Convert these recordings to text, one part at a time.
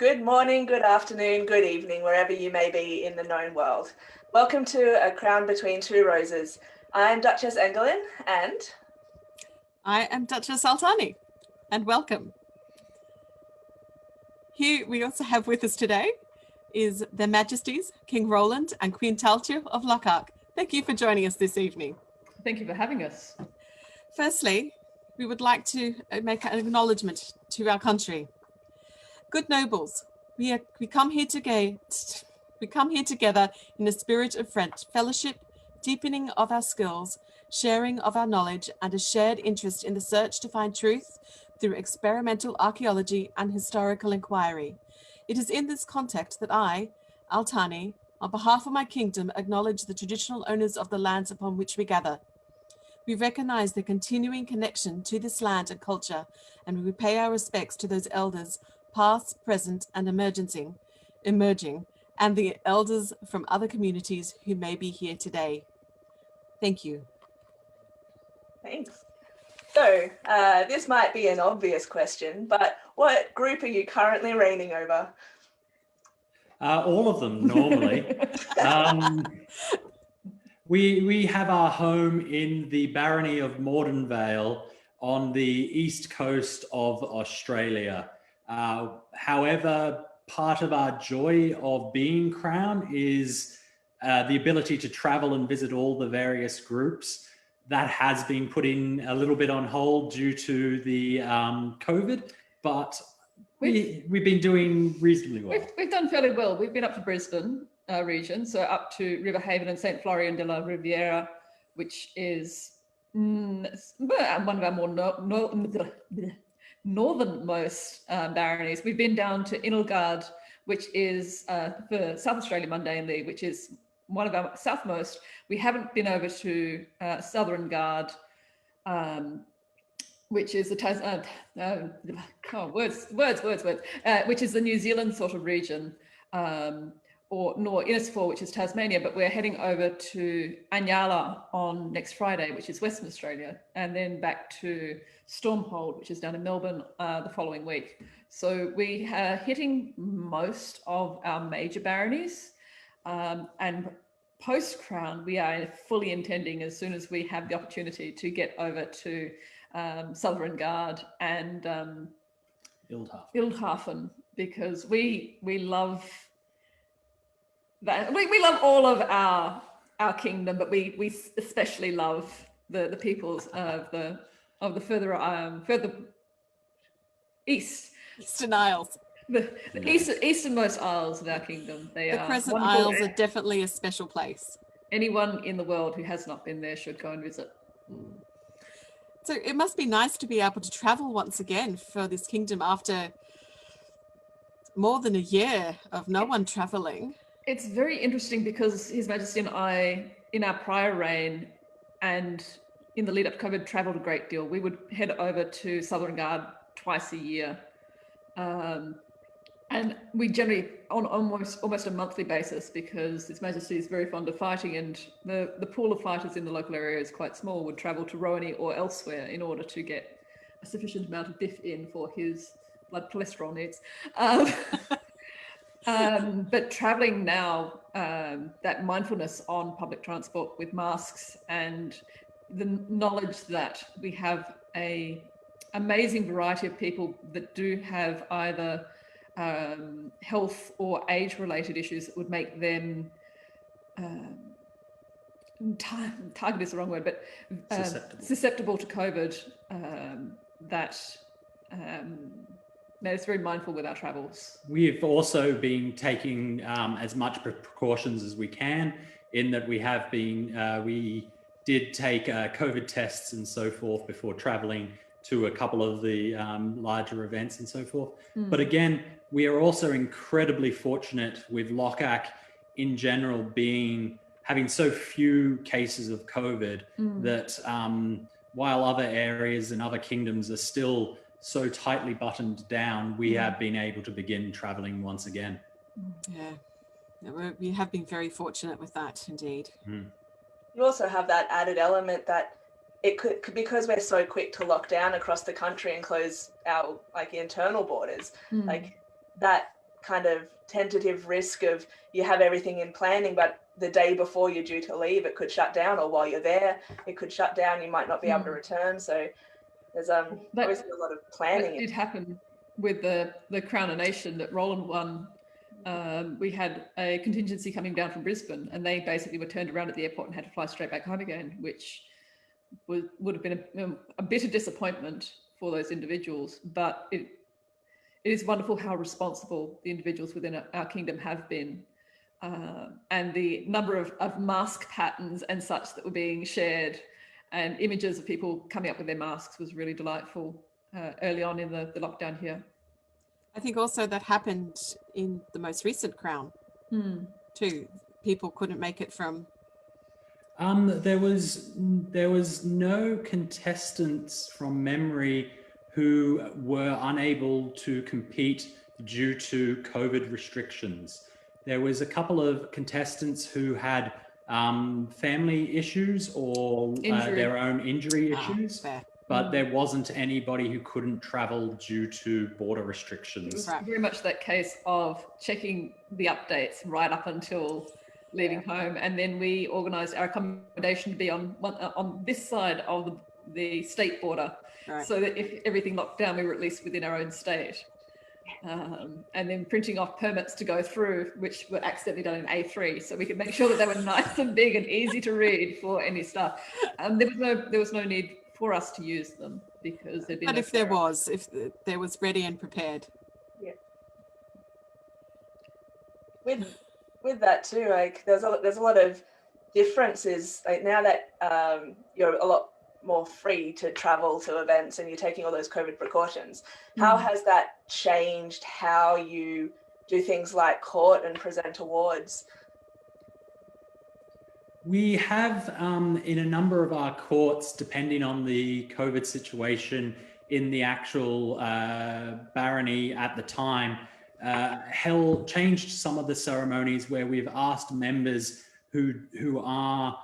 Good morning, good afternoon, good evening, wherever you may be in the known world. Welcome to A Crown Between Two Roses. I'm Duchess Engelin and... I am Duchess Altani, and welcome. Here we also have with us today is Their Majesties, King Rowland and Queen Tailtiu of Lochac. Thank you for joining us this evening. Thank you for having us. Firstly, we would like to make an acknowledgement to our country. Good nobles, we come here together in a spirit of fellowship, deepening of our skills, sharing of our knowledge, and a shared interest in the search to find truth through experimental archaeology and historical inquiry. It is in this context that I, Altani, on behalf of my kingdom, acknowledge the traditional owners of the lands upon which we gather. We recognize the continuing connection to this land and culture, and we pay our respects to those elders, past, present, and emerging, and the elders from other communities who may be here today. Thank you. Thanks. So, this might be an obvious question, but what group are you currently reigning over? All of them, normally. We have our home in the Barony of Mordenvale on the east coast of Australia. However, part of our joy of being crown is the ability to travel and visit all the various groups. That has been put in a little bit on hold due to the COVID, but we've been doing reasonably well. We've done fairly well. We've been up to Brisbane region, so up to River Haven and St. Florian de la Riviera, which is one of our more northernmost baronies. We've been down to Inalgard, which is for South Australia Mundane League, which is one of our southmost. We haven't been over to Southern Guard, which is the which is the New Zealand sort of region, nor Innisfail, which is Tasmania, but we're heading over to Anyala on next Friday, which is Western Australia, and then back to Stormhold, which is down in Melbourne the following week. So we are hitting most of our major baronies, and post-Crown, we are fully intending, as soon as we have the opportunity, to get over to Southern Guard and Ildhafen, because we love that. We love all of our kingdom, but we especially love the peoples of the further east. Eastern Isles. The easternmost isles of our kingdom. The Crescent Isles are definitely a special place. Anyone in the world who has not been there should go and visit. So it must be nice to be able to travel once again for this kingdom after more than a year of no one traveling. It's very interesting because His Majesty and I, in our prior reign and in the lead up to COVID, travelled a great deal. We would head over to Southern Guard twice a year. And we generally, on almost a monthly basis, because His Majesty is very fond of fighting, and the pool of fighters in the local area is quite small, would travel to Rowland or elsewhere in order to get a sufficient amount of biff in for his blood cholesterol needs. But traveling now, that mindfulness on public transport with masks and the knowledge that we have an amazing variety of people that do have either health or age-related issues that would make them target is the wrong word, but susceptible to COVID. That made us very mindful with our travels. We've also been taking as much precautions as we can, in that we have been, we did take COVID tests and so forth before traveling to a couple of the larger events and so forth. But again, we are also incredibly fortunate with Lochac in general having so few cases of COVID that while other areas and other kingdoms are still so tightly buttoned down, we have been able to begin traveling once again. Yeah, we have been very fortunate with that, indeed. You also have that added element that it could, because we're so quick to lock down across the country and close our internal borders, like that kind of tentative risk of you have everything in planning, but the day before you're due to leave, it could shut down, or while you're there, it could shut down. You might not be able to return. So there's obviously a lot of planning. That did happen with the Crown-a-Nation that Rowland won. We had a contingency coming down from Brisbane, and they basically were turned around at the airport and had to fly straight back home again, which would have been a bitter disappointment for those individuals. But it is wonderful how responsible the individuals within our kingdom have been. And the number of mask patterns and such that were being shared, and images of people coming up with their masks, was really delightful early on in the lockdown here. I think also that happened in the most recent Crown too. People couldn't make it from. There was no contestants from memory who were unable to compete due to COVID restrictions. There was a couple of contestants who had family issues or their own injury issues, but there wasn't anybody who couldn't travel due to border restrictions. It was very much that case of checking the updates right up until leaving home, and then we organised our accommodation to be on this side of the state border, so that if everything locked down, we were at least within our own state. And then printing off permits to go through, which were accidentally done in A3, so we could make sure that they were nice and big and easy to read for any stuff. There was no need for us to use them, because there'd been. But if there was ready and prepared. Yeah. With that too, like there's a lot of differences. Like now that you're a lot more free to travel to events and you're taking all those COVID precautions, how has that changed how you do things like court and present awards? We have, in a number of our courts, depending on the COVID situation in the actual barony at the time, changed some of the ceremonies where we've asked members who are,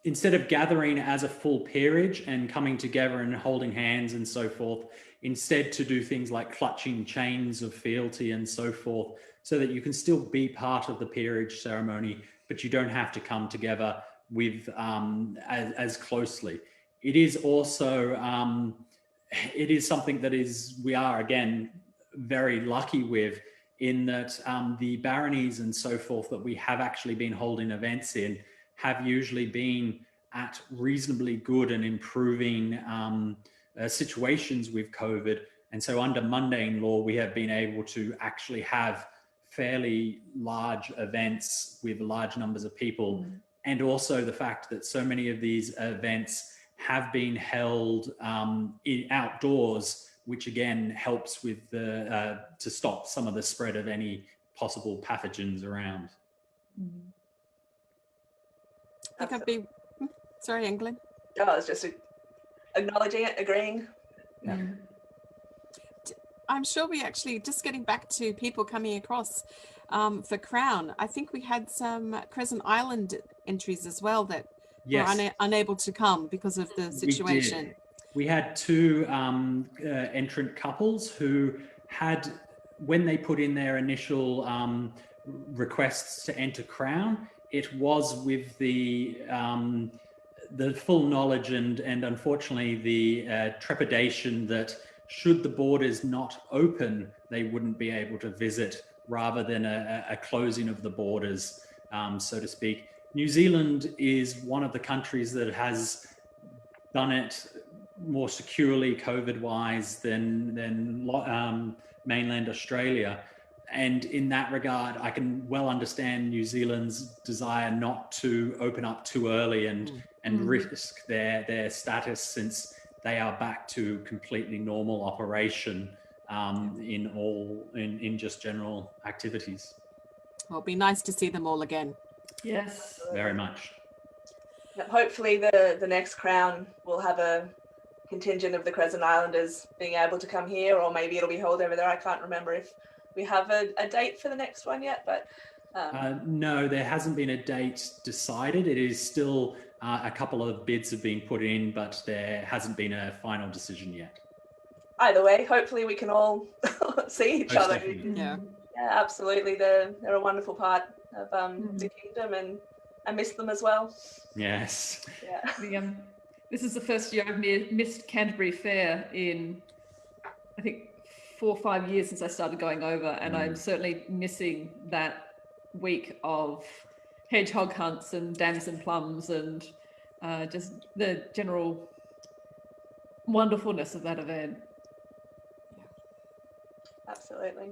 instead of gathering as a full peerage and coming together and holding hands and so forth, instead to do things like clutching chains of fealty and so forth, so that you can still be part of the peerage ceremony, but you don't have to come together with as closely. It is also, it is something that we are, again, very lucky with, in that the baronies and so forth that we have actually been holding events in have usually been at reasonably good and improving situations with COVID. And so under mundane law, we have been able to actually have fairly large events with large numbers of people. And also the fact that so many of these events have been held outdoors, which again helps with to stop some of the spread of any possible pathogens around. I think I'd be, sorry, England. Oh, I was just acknowledging it, agreeing. Yeah. I'm sure we actually, just getting back to people coming across for Crown, I think we had some Crescent Island entries as well that were unable to come because of the situation. We had two entrant couples who had, when they put in their initial requests to enter Crown, it was with the full knowledge and unfortunately the trepidation that should the borders not open, they wouldn't be able to visit, rather than a closing of the borders, so to speak. New Zealand is one of the countries that has done it more securely COVID-wise than mainland Australia. And in that regard, I can well understand New Zealand's desire not to open up too early and risk their status, since they are back to completely normal operation in just general activities. Well, it'll be nice to see them all again. Yes, very much. Hopefully the next Crown will have a contingent of the Crescent Islanders being able to come here, or maybe it'll be held over there. I can't remember if we have a date for the next one yet, but no, there hasn't been a date decided. It is still a couple of bids have been put in, but there hasn't been a final decision yet. Either way, hopefully we can all see each Most other. definitely. Yeah. Yeah, absolutely. They're a wonderful part of the kingdom, and I miss them as well. Yes. Yeah. This is the first year I've missed Canterbury Fair in, I think, 4 or 5 years since I started going over, and I'm certainly missing that week of hedgehog hunts and damson plums and just the general wonderfulness of that event. Absolutely.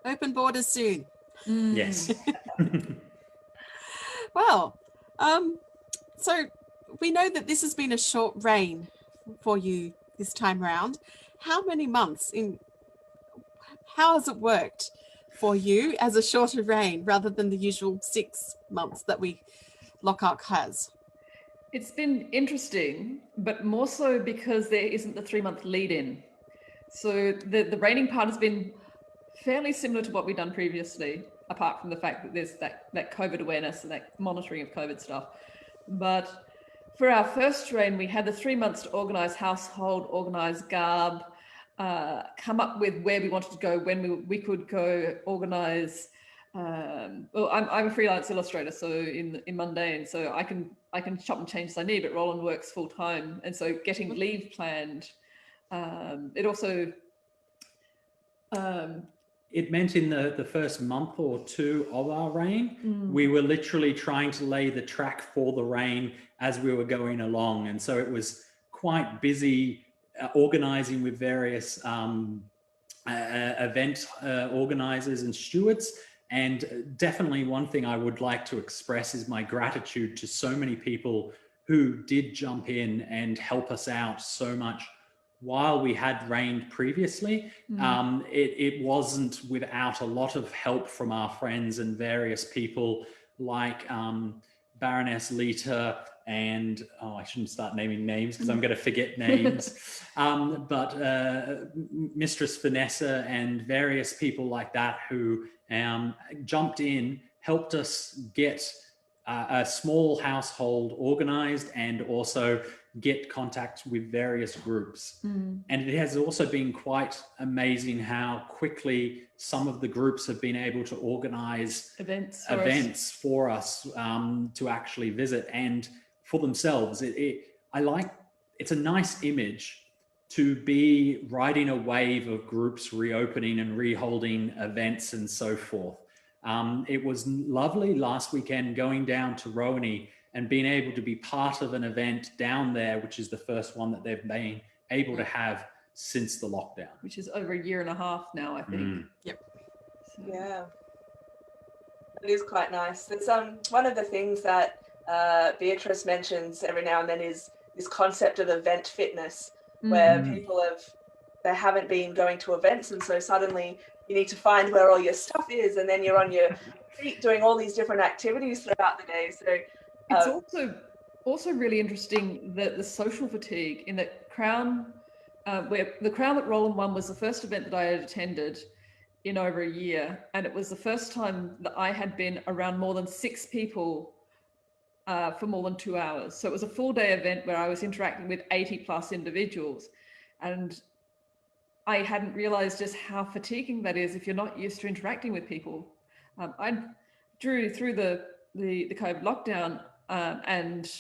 Open borders soon. Yes. Well, so we know that this has been a short reign for you this time around. How many months how has it worked for you as a shorter reign rather than the usual 6 months that Lochac has? It's been interesting, but more so because there isn't the 3-month lead-in. So the reigning part has been fairly similar to what we've done previously, apart from the fact that there's that COVID awareness and that monitoring of COVID stuff. But for our first reign, we had the 3 months to organise household, organise garb, come up with where we wanted to go, when we could go, organise. Well, I'm a freelance illustrator, so in mundane, so I can chop and change as I need. But Rowland works full time, and so getting leave planned. It also. It meant in the first month or two of our reign, we were literally trying to lay the track for the reign as we were going along. And so it was quite busy organizing with various event organizers and stewards. And definitely one thing I would like to express is my gratitude to so many people who did jump in and help us out so much. While we had reigned previously, it wasn't without a lot of help from our friends and various people like Baroness Lita and, I shouldn't start naming names because I'm going to forget names, but Mistress Vanessa and various people like that who jumped in, helped us get a small household organized and also get contact with various groups. And it has also been quite amazing how quickly some of the groups have been able to organize events for us to actually visit and for themselves. It's a nice image to be riding a wave of groups reopening and reholding events and so forth. It was lovely last weekend going down to Rowland and being able to be part of an event down there, which is the first one that they've been able to have since the lockdown. Which is over 1.5 years now, I think. Yep. So. Yeah. It is quite nice. It's one of the things that Beatrice mentions every now and then is this concept of event fitness, where people haven't been going to events, and so suddenly you need to find where all your stuff is, and then you're on your feet doing all these different activities throughout the day. So it's also really interesting that the social fatigue in the Crown, where the Crown that Rowland won was the first event that I had attended in over 1 year, and it was the first time that I had been around more than 6 people for more than 2 hours. So it was a full day event where I was interacting with 80 plus individuals, and I hadn't realized just how fatiguing that is if you're not used to interacting with people. I drew through the COVID lockdown and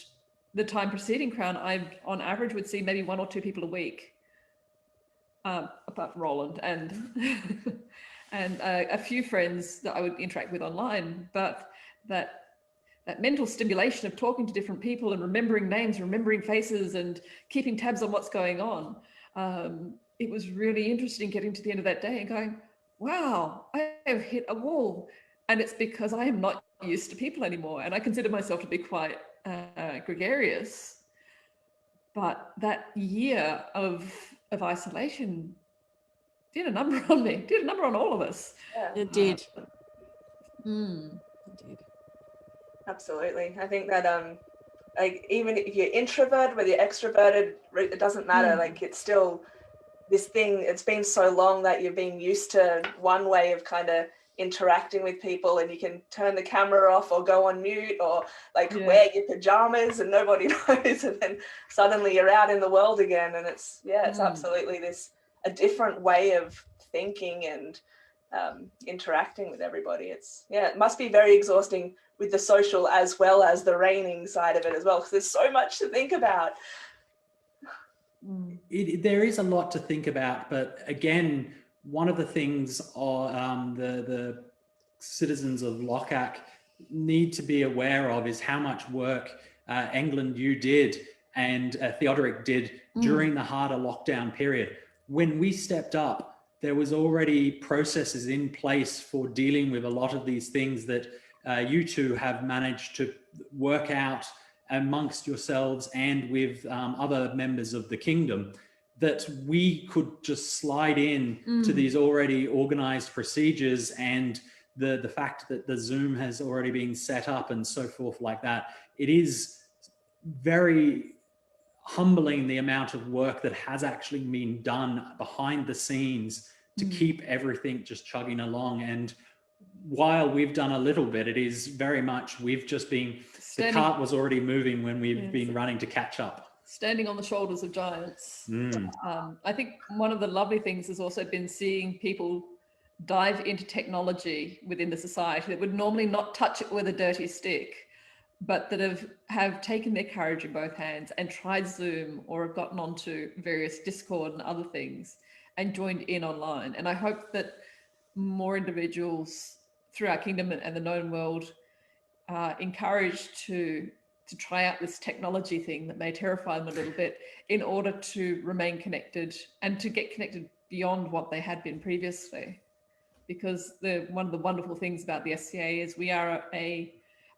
the time preceding Crown, I on average would see maybe 1 or 2 people a week, apart from Rowland and and a few friends that I would interact with online. But that mental stimulation of talking to different people and remembering names, remembering faces, and keeping tabs on what's going on. It was really interesting getting to the end of that day and going, wow, I have hit a wall. And it's because I am not used to people anymore. And I consider myself to be quite gregarious. But that year of isolation did a number on me, did a number on all of us. yeah, It did. Mm. It did. absolutely. I think that like even if you're introverted, whether you're extroverted, it doesn't matter. Like it's still this thing. It's been so long that you've been used to one way of kind of interacting with people, and you can turn the camera off or go on mute or like wear your pajamas and nobody knows, and then suddenly you're out in the world again, and it's absolutely a different way of thinking and interacting with everybody. It must be very exhausting with the social as well as the raining side of it as well, because there's so much to think about. There is a lot to think about, but again, one of the things the citizens of Lochac need to be aware of is how much work England you did and Theodoric did during the harder lockdown period. When we stepped up, there was already processes in place for dealing with a lot of these things that you two have managed to work out amongst yourselves and with other members of the kingdom, that we could just slide in to these already organized procedures, and the fact that the Zoom has already been set up and so forth like that. It is very humbling the amount of work that has actually been done behind the scenes to keep everything just chugging along. And while we've done a little bit, it is very much, we've just been, the cart was already moving when we've been running to catch up. Standing on the shoulders of giants. I think one of the lovely things has also been seeing people dive into technology within the society that would normally not touch it with a dirty stick, but that have taken their courage in both hands and tried Zoom or have gotten onto various Discord and other things and joined in online. And I hope that more individuals through our kingdom and the known world are encouraged to try out this technology thing that may terrify them a little bit in order to remain connected and to get connected beyond what they had been previously. Because one of the wonderful things about the SCA is we are a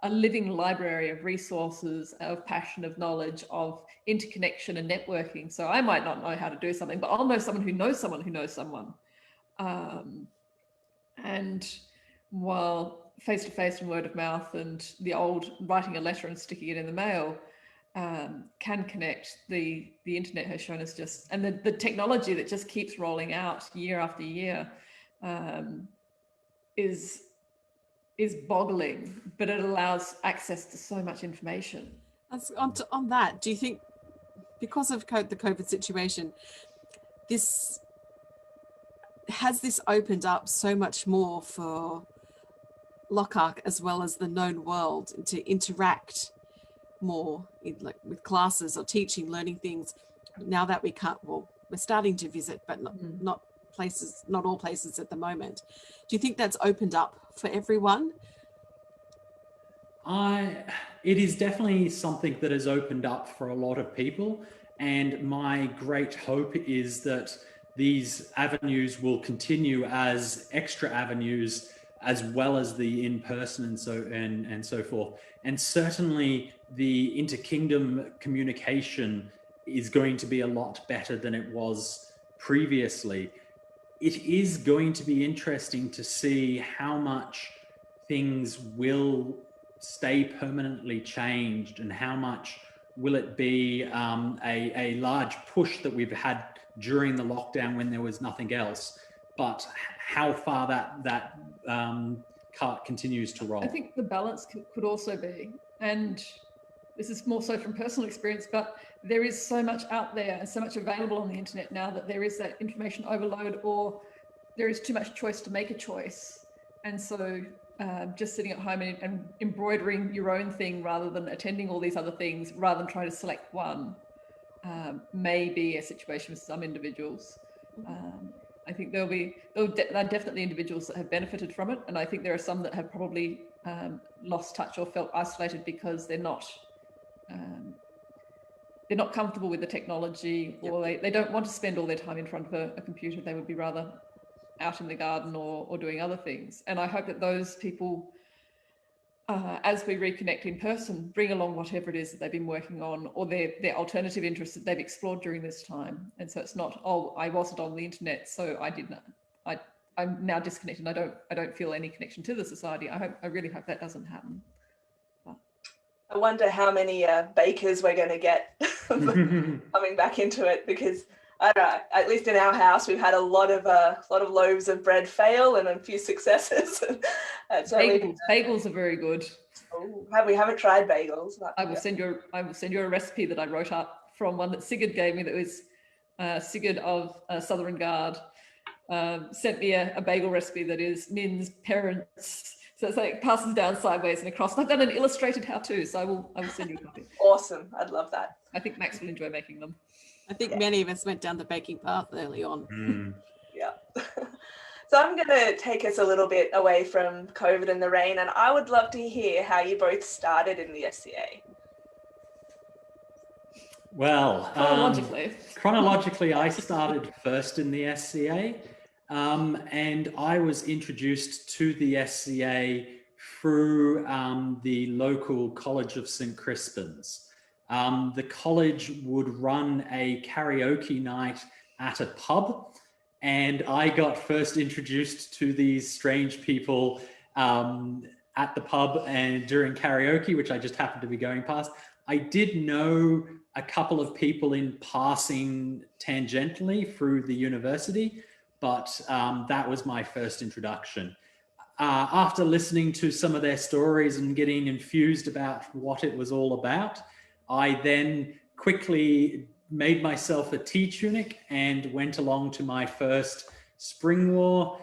living library of resources, of passion, of knowledge, of interconnection and networking. So I might not know how to do something, but I'll know someone who knows someone who knows someone. And while face-to-face and word of mouth and the old writing a letter and sticking it in the mail can connect, the internet has shown us and the technology that just keeps rolling out year after year is boggling, but it allows access to so much information. On that, do you think, because of the COVID situation, has this opened up so much more for Lochac as well as the known world to interact more with classes or teaching, learning things, now that we can't, well, we're starting to visit, but not all places at the moment. Do you think that's opened up for everyone? It is definitely something that has opened up for a lot of people, and my great hope is that these avenues will continue as extra avenues, as well as the in-person and so forth. And certainly the inter-kingdom communication is going to be a lot better than it was previously. It is going to be interesting to see how much things will stay permanently changed, and how much will it be a large push that we've had during the lockdown when there was nothing else, but how far that cart continues to roll. I think the balance could also be, and this is more so from personal experience, but there is so much out there and so much available on the internet now that there is that information overload, or there is too much choice to make a choice. And so just sitting at home and embroidering your own thing rather than attending all these other things, rather than trying to select one, may be a situation with some individuals. I think there are definitely individuals that have benefited from it, and I think there are some that have probably lost touch or felt isolated because they're not comfortable with the technology, or they don't want to spend all their time in front of a computer. They would be rather out in the garden or doing other things. And I hope that those people, as we reconnect in person, bring along whatever it is that they've been working on, or their alternative interests that they've explored during this time. And so it's not, oh, I wasn't on the internet, so I'm now disconnected. I don't feel any connection to the society. I really hope that doesn't happen. I wonder how many bakers we're going to get coming back into it, because I don't know, at least in our house, we've had a lot of loaves of bread fail and a few successes. Bagels are very good. Oh, we haven't tried bagels. I will send you a recipe that I wrote up from one that Sigurd gave me, that was Sigurd of Southern Guard, sent me a bagel recipe that is Min's parents. So it's like passes down sideways and across. And I've done an illustrated how-to, so I will send you a copy. Awesome. I'd love that. I think Max will enjoy making them. I think many of us went down the baking path early on. Yeah. So I'm going to take us a little bit away from COVID and the rain, and I would love to hear how you both started in the SCA. Well, chronologically, I started first in the SCA, and I was introduced to the SCA through the local College of St. Crispin's. The college would run a karaoke night at a pub, and I got first introduced to these strange people at the pub and during karaoke, which I just happened to be going past. I did know a couple of people in passing tangentially through the university, but that was my first introduction. After listening to some of their stories and getting infused about what it was all about, I then quickly made myself a tea tunic and went along to my first spring war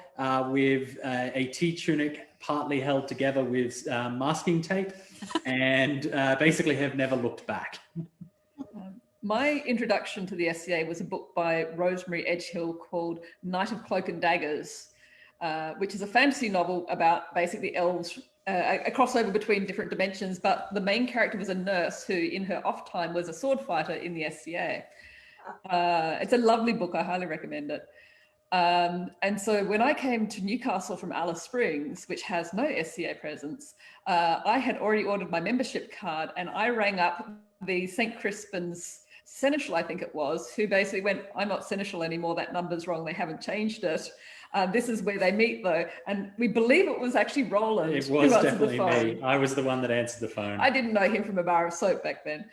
with a tea tunic partly held together with masking tape, and basically have never looked back. My introduction to the SCA was a book by Rosemary Edgehill called Knight of Cloak and Daggers, which is a fantasy novel about basically elves, a crossover between different dimensions, but the main character was a nurse who in her off time was a sword fighter in the SCA. It's a lovely book, I highly recommend it. And so when I came to Newcastle from Alice Springs, which has no SCA presence, I had already ordered my membership card, and I rang up the St. Crispin's Seneschal, I think it was, who basically went, I'm not Seneschal anymore, that number's wrong, they haven't changed it. This is where they meet though. And we believe it was actually Rowland. It was definitely me. I was the one that answered the phone. I didn't know him from a bar of soap back then.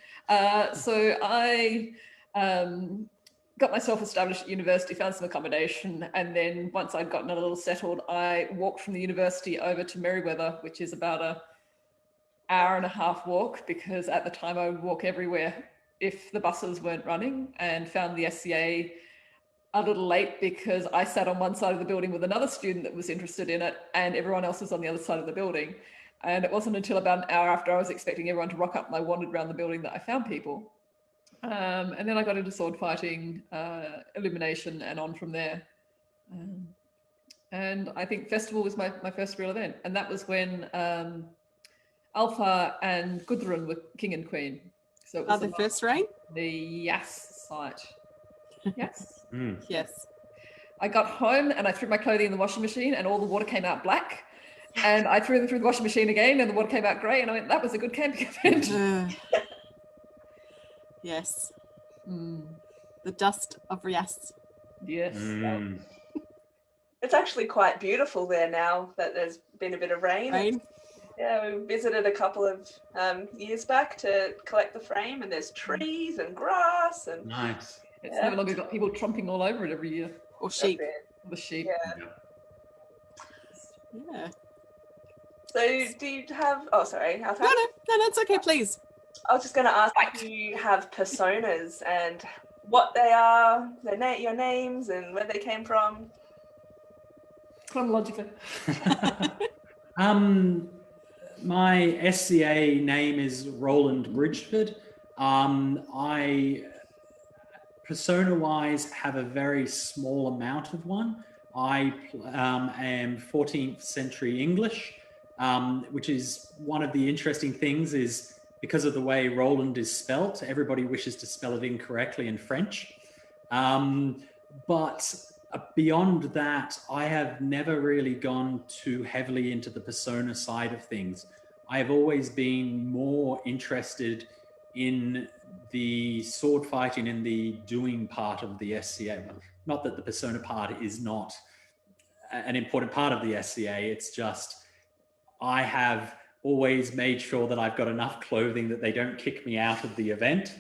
So I got myself established at university, found some accommodation, and then once I'd gotten a little settled, I walked from the university over to Merriweather, which is about an hour and a half walk, because at the time I would walk everywhere if the buses weren't running, and found the SCA a little late because I sat on one side of the building with another student that was interested in it, and everyone else was on the other side of the building. And it wasn't until about an hour after I was expecting everyone to rock up and I wandered around the building that I found people. And then I got into sword fighting, illumination, and on from there. And I think Festival was my first real event. And that was when Alpha and Gudrun were king and queen. So it was the first reign? The Yas site. Yes. Yes. I got home and I threw my clothing in the washing machine and all the water came out black. And I threw them through the washing machine again and the water came out grey. And I went, that was a good camping event. Yes. The dust of Rias. Yes. It's actually quite beautiful there now that there's been a bit of rain. Yeah, we visited a couple of years back to collect the frame, and there's trees and grass and nice. It's no longer got people tromping all over it every year. Or sheep. The sheep. Yeah. So do you have, oh sorry, Alpha? No, that's okay, please. I was just going to ask if you have personas and what they are, your names and where they came from. Chronologically. My SCA name is Rowland Bridgeford. I, persona-wise, have a very small amount of one. I am 14th century English, which is one of the interesting things is because of the way Rowland is spelt, everybody wishes to spell it incorrectly in French. But beyond that, I have never really gone too heavily into the persona side of things. I have always been more interested in the sword fighting and the doing part of the SCA. Not that the persona part is not an important part of the SCA, it's just I have always made sure that I've got enough clothing that they don't kick me out of the event,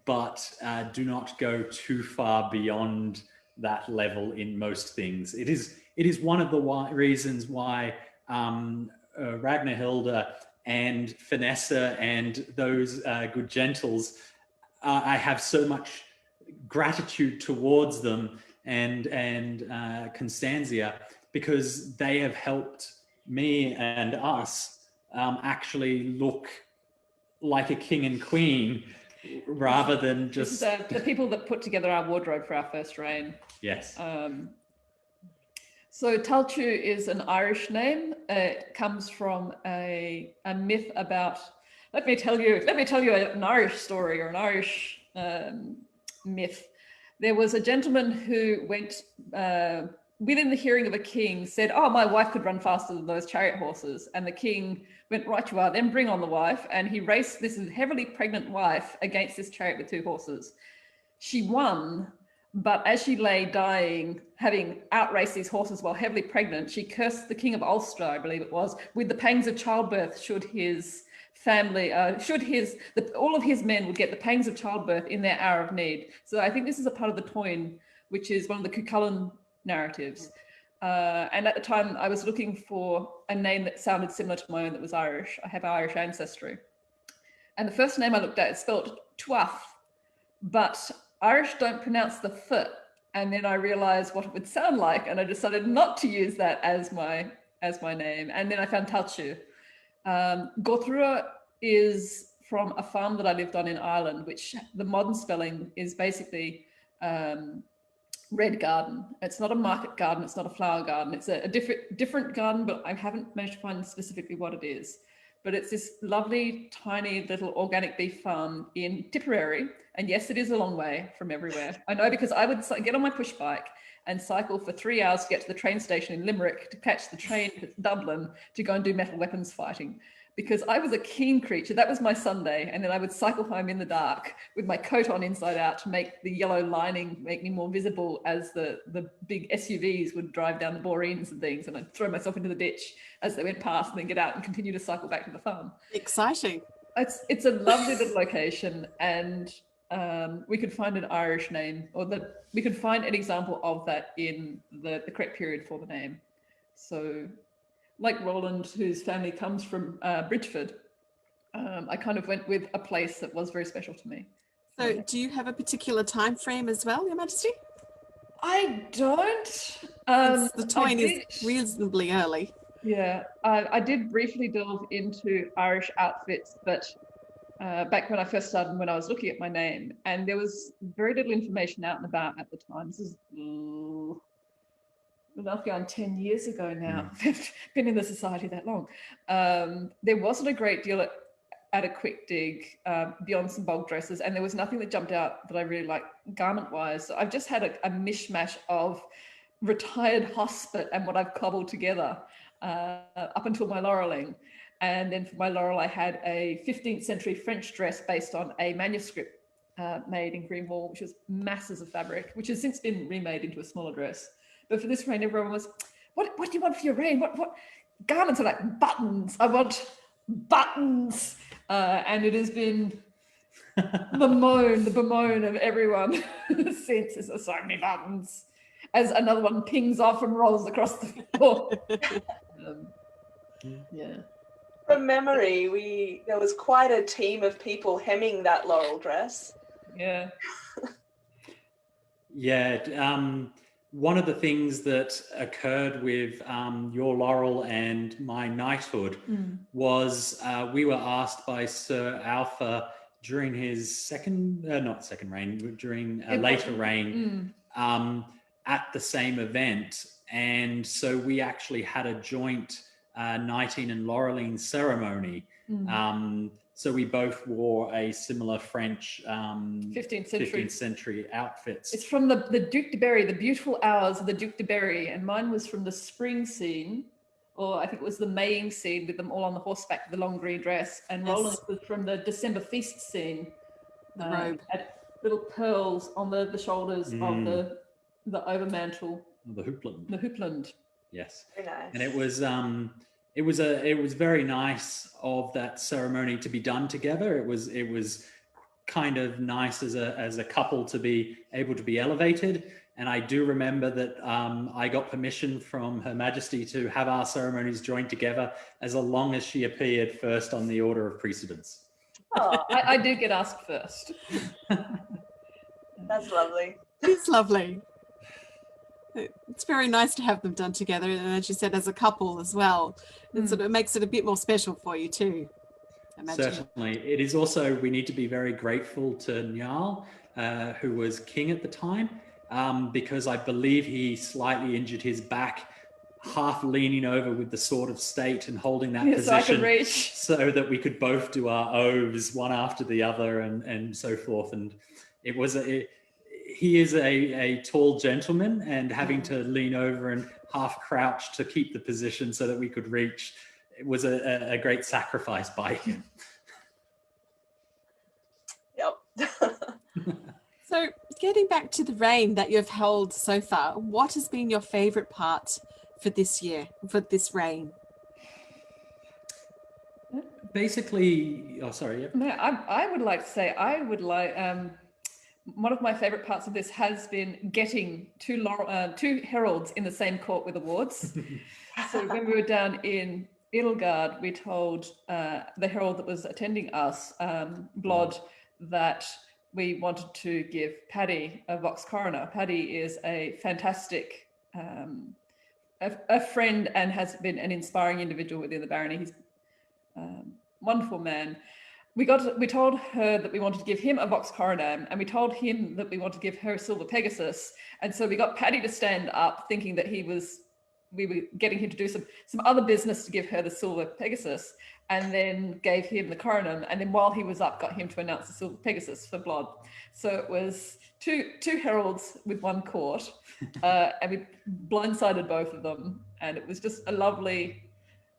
but do not go too far beyond that level in most things. It is one of the reasons why Ragnahilda and Finessa and those good gentles, I have so much gratitude towards them, and Constantia, because they have helped me and us actually look like a king and queen rather than just the people that put together our wardrobe for our first reign. Yes. So Tailtiu is an Irish name. It comes from a myth about. Let me tell you an Irish story or an Irish myth. There was a gentleman who went within the hearing of a king, said, "Oh, my wife could run faster than those chariot horses," and the king went, "Right you are, then bring on the wife." And he raced this heavily pregnant wife against this chariot with 2 horses. She won. But as she lay dying, having outraced these horses while heavily pregnant, she cursed the King of Ulster, I believe it was, with the pangs of childbirth should his family, all of his men would get the pangs of childbirth in their hour of need. So I think this is a part of the Toyn, which is one of the Cuchulainn narratives. And at the time, I was looking for a name that sounded similar to my own that was Irish. I have Irish ancestry. And the first name I looked at is spelled Tuath, but Irish don't pronounce the th, and then I realized what it would sound like, and I decided not to use that as my name. And then I found Tailtiu. Gortrua is from a farm that I lived on in Ireland, which the modern spelling is basically red garden. It's not a market garden. It's not a flower garden. It's a different garden, but I haven't managed to find specifically what it is. But it's this lovely, tiny little organic beef farm in Tipperary. And yes, it is a long way from everywhere. I know, because I would get on my push bike and cycle for 3 hours to get to the train station in Limerick to catch the train to Dublin to go and do metal weapons fighting. Because I was a keen creature. That was my Sunday. And then I would cycle home in the dark with my coat on inside out to make the yellow lining make me more visible as the big SUVs would drive down the Boreens and things. And I'd throw myself into the ditch as they went past and then get out and continue to cycle back to the farm. Exciting. It's a lovely little location, and we could find an Irish name, or we could find an example of that in the correct period for the name. So like Rowland, whose family comes from Bridgeford, I kind of went with a place that was very special to me. So do you have a particular time frame as well, Your Majesty? I don't. The Toyn is reasonably early. Yeah, I did briefly delve into Irish outfits, but back when I first started, when I was looking at my name, and there was very little information out and about at the time. This is enough going 10 years ago now. Been in the society that long. There wasn't a great deal at a quick dig beyond some bog dresses, and there was nothing that jumped out that I really liked garment-wise. So I've just had a mishmash of retired hospit and what I've cobbled together up until my laurelling. And then for my laurel, I had a 15th century French dress based on a manuscript made in green wool, which was masses of fabric, which has since been remade into a smaller dress. But for this reign, everyone was, what do you want for your reign? What garments are like buttons? I want buttons. And it has been the bemoan of everyone since. There's so many buttons. As another one pings off and rolls across the floor. Yeah. From memory, there was quite a team of people hemming that laurel dress. Yeah. Yeah. One of the things that occurred with your laurel and my knighthood was we were asked by Sir Alpha during his during a later reign at the same event. And so we actually had a joint knighting and laureling ceremony. So we both wore a similar French 15th century outfits. It's from the Duc de Berry, the beautiful hours of the Duc de Berry, and mine was from the spring scene, or I think it was the Maying scene with them all on the horseback with the long green dress, and Yes. Rowland was from the December feast scene. The robe. Had little pearls on the shoulders of the overmantle. The hoopland. The hoopland. Yes. Very nice. And it was very nice of that ceremony to be done together. It was kind of nice as a couple to be able to be elevated. And I do remember that I got permission from Her Majesty to have our ceremonies joined together as long as she appeared first on the order of precedence. Oh, I did get asked first. that's lovely. It's lovely. It's very nice to have them done together, and as you said, as a couple as well. And sort of makes it a bit more special for you too, I imagine. Certainly. It is also, we need to be very grateful to Nyal, who was king at the time, because I believe he slightly injured his back, half leaning over with the sword of state and holding that So I could position reach. so that we could both do our oaths one after the other and so forth. And it was he is a tall gentleman, and having to lean over and half crouch to keep the position so that we could reach, it was a great sacrifice by him. Yep. So getting back to the reign that you've held so far, what has been your favorite part for this year, for this reign? Basically, oh, sorry. Yep. No, I would like to say one of my favorite parts of this has been getting two heralds in the same court with awards. So when we were down in Edelgard, we told the herald that was attending us, Blod, that we wanted to give Paddy a Vox Coroner. Paddy is a fantastic a friend and has been an inspiring individual within the barony. He's a wonderful man. We told her that we wanted to give him a Vox Coroner, and we told him that we wanted to give her a Silver Pegasus. And so we got Paddy to stand up, thinking that we were getting him to do some other business to give her the Silver Pegasus, and then gave him the Coroner. And then while he was up, got him to announce the Silver Pegasus for Blood. So it was two heralds with one court, and we blindsided both of them. And it was just a lovely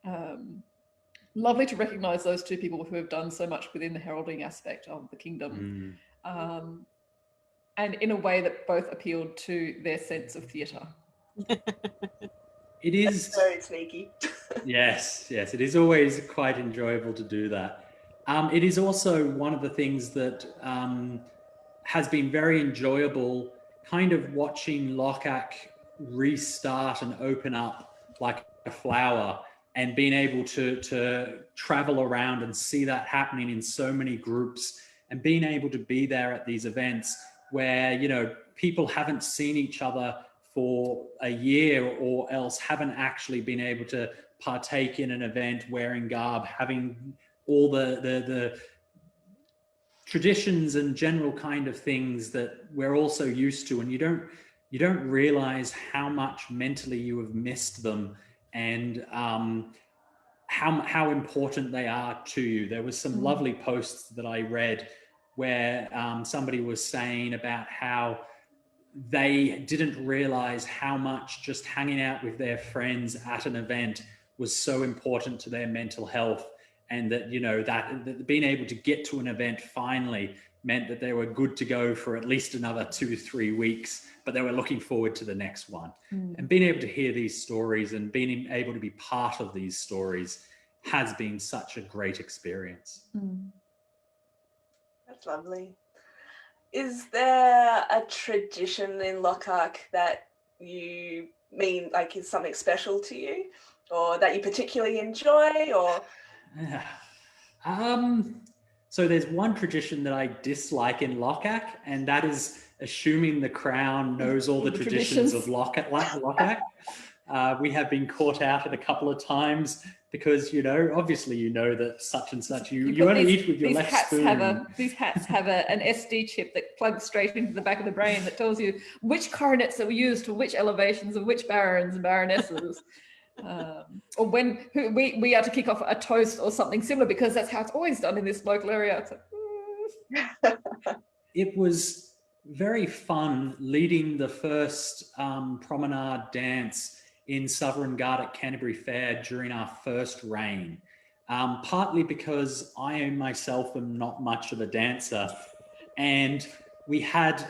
to recognize those two people who have done so much within the heralding aspect of the kingdom, and in a way that both appealed to their sense of theatre. It is very sneaky. yes, it is always quite enjoyable to do that. It is also one of the things that has been very enjoyable, kind of watching Lochac restart and open up like a flower, and being able to travel around and see that happening in so many groups, and being able to be there at these events where, you know, people haven't seen each other for a year, or else haven't actually been able to partake in an event wearing garb, having all the traditions and general kind of things that we're also used to, and you don't realize how much mentally you have missed them, and how important they are to you. There was some lovely posts that I read where somebody was saying about how they didn't realize how much just hanging out with their friends at an event was so important to their mental health, and that, you know, that being able to get to an event finally meant that they were good to go for at least another 2-3 weeks, but they were looking forward to the next one. And being able to hear these stories and being able to be part of these stories has been such a great experience. That's lovely. Is there a tradition in Lochac that you mean like is something special to you, or that you particularly enjoy, or? So there's one tradition that I dislike in Lochac, and that is assuming the crown knows all the traditions of Lochac. We have been caught out at a couple of times because, you know, obviously you know that such and such, you only eat with your left spoon. These hats have an SD chip that plugs straight into the back of the brain that tells you which coronets that were used for which elevations of which barons and baronesses. Or when we are to kick off a toast or something similar, because that's how it's always done in this local area. It's like, It was very fun leading the first promenade dance in Sovereign Guard at Canterbury Fair during our first reign, partly because I myself am not much of a dancer, and we had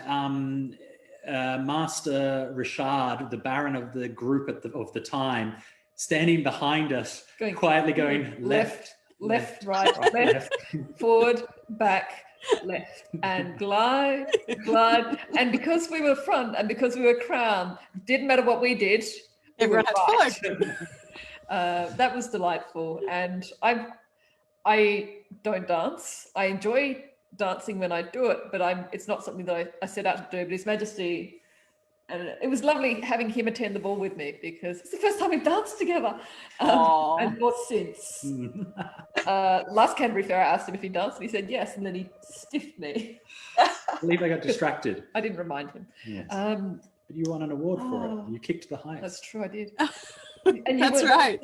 Master Richard, the Baron of the group of the time, standing behind us, quietly going left, right, left, forward, back, left, and glide. And because we were front and because we were crowned, didn't matter what we did, Everyone had to follow. that was delightful. And I don't dance. I enjoy dancing when I do it, but it's not something that I set out to do. But His Majesty And it was lovely having him attend the ball with me because it's the first time we've danced together. Aw. And not since. Last Canterbury Fair, I asked him if he danced, and he said yes, and then he stiffed me. I believe I got distracted. I didn't remind him. Yes. But you won an award for it. You kicked the highest. That's true, I did. And That's right.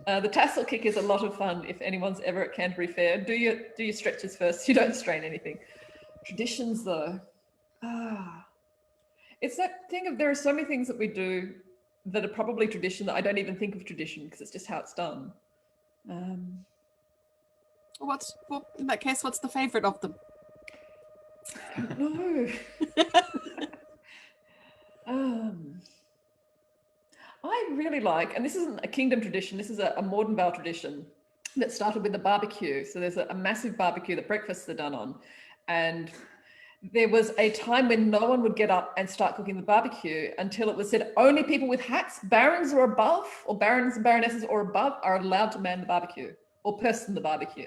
The tassel kick is a lot of fun. If anyone's ever at Canterbury Fair, do your stretches first. You don't strain anything. Traditions, though. It's that thing of there are so many things that we do that are probably tradition that I don't even think of tradition because it's just how it's done. Well, in that case, what's the favourite of them? No. I really like, and this isn't a kingdom tradition, this is a modern Vale tradition that started with the barbecue. So there's a massive barbecue that breakfasts are done on. And there was a time when no one would get up and start cooking the barbecue until it was said only people with hats, barons or above, or barons and baronesses or above, are allowed to man the barbecue or person the barbecue.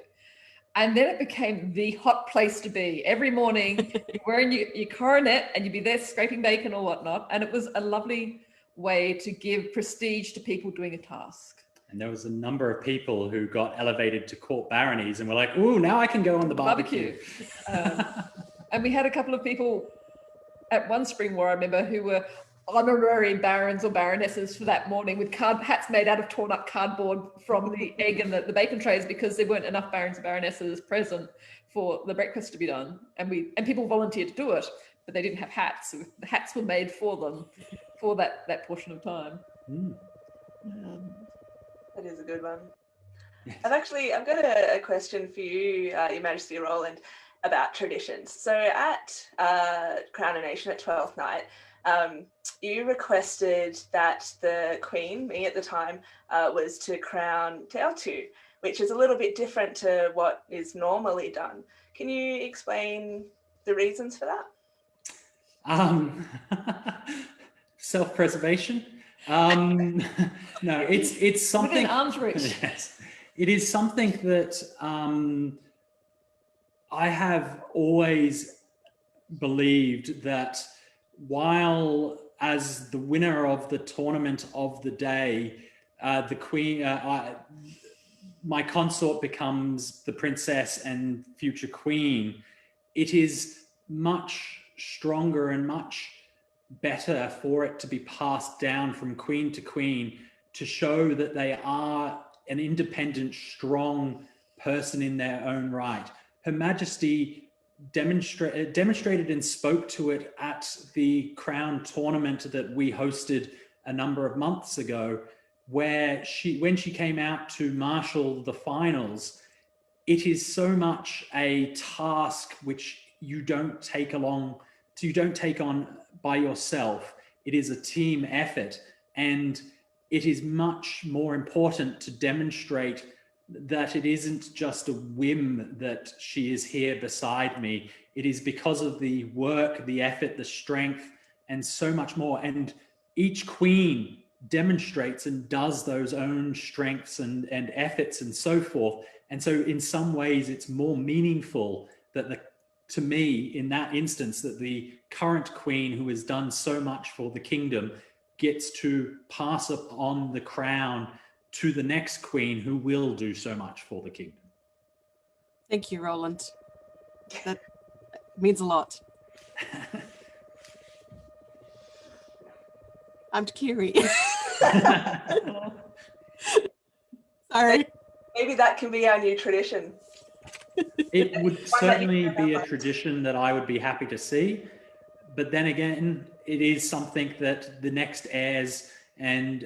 And then it became the hot place to be. Every morning, you're wearing your coronet and you'd be there scraping bacon or whatnot. And it was a lovely way to give prestige to people doing a task. And there was a number of people who got elevated to court baronies and were like, ooh, now I can go on the barbecue. And we had a couple of people at one spring war, I remember, who were honorary barons or baronesses for that morning with hats made out of torn up cardboard from the egg and the bacon trays because there weren't enough barons and baronesses present for the breakfast to be done. And people volunteered to do it, but they didn't have hats. So the hats were made for them for that portion of time. That is a good one. I've got a question for you, Your Majesty Rowland, about traditions. So at Coronation at 12th night, you requested that the Queen, me at the time, was to crown Tailtiu, which is a little bit different to what is normally done. Can you explain the reasons for that? Self-preservation. No, it's something. Within arm's reach. Yes, it is something that I have always believed that while as the winner of the tournament of the day, the Queen, my consort becomes the princess and future queen, it is much stronger and much better for it to be passed down from queen to queen to show that they are an independent, strong person in their own right. Her Majesty demonstrated and spoke to it at the Crown tournament that we hosted a number of months ago, where when she came out to marshal the finals, it is so much a task which you don't take on by yourself. It is a team effort, and it is much more important to demonstrate that it isn't just a whim that she is here beside me. It is because of the work, the effort, the strength, and so much more. And each queen demonstrates and does those own strengths and efforts and so forth. And so in some ways, it's more meaningful that to me, in that instance, that the current queen who has done so much for the kingdom gets to pass on the crown to the next queen who will do so much for the kingdom. Thank you, Rowland. That means a lot. I'm curious. Sorry. Maybe that can be our new tradition. It would certainly be a tradition that I would be happy to see. But then again, it is something that the next heirs and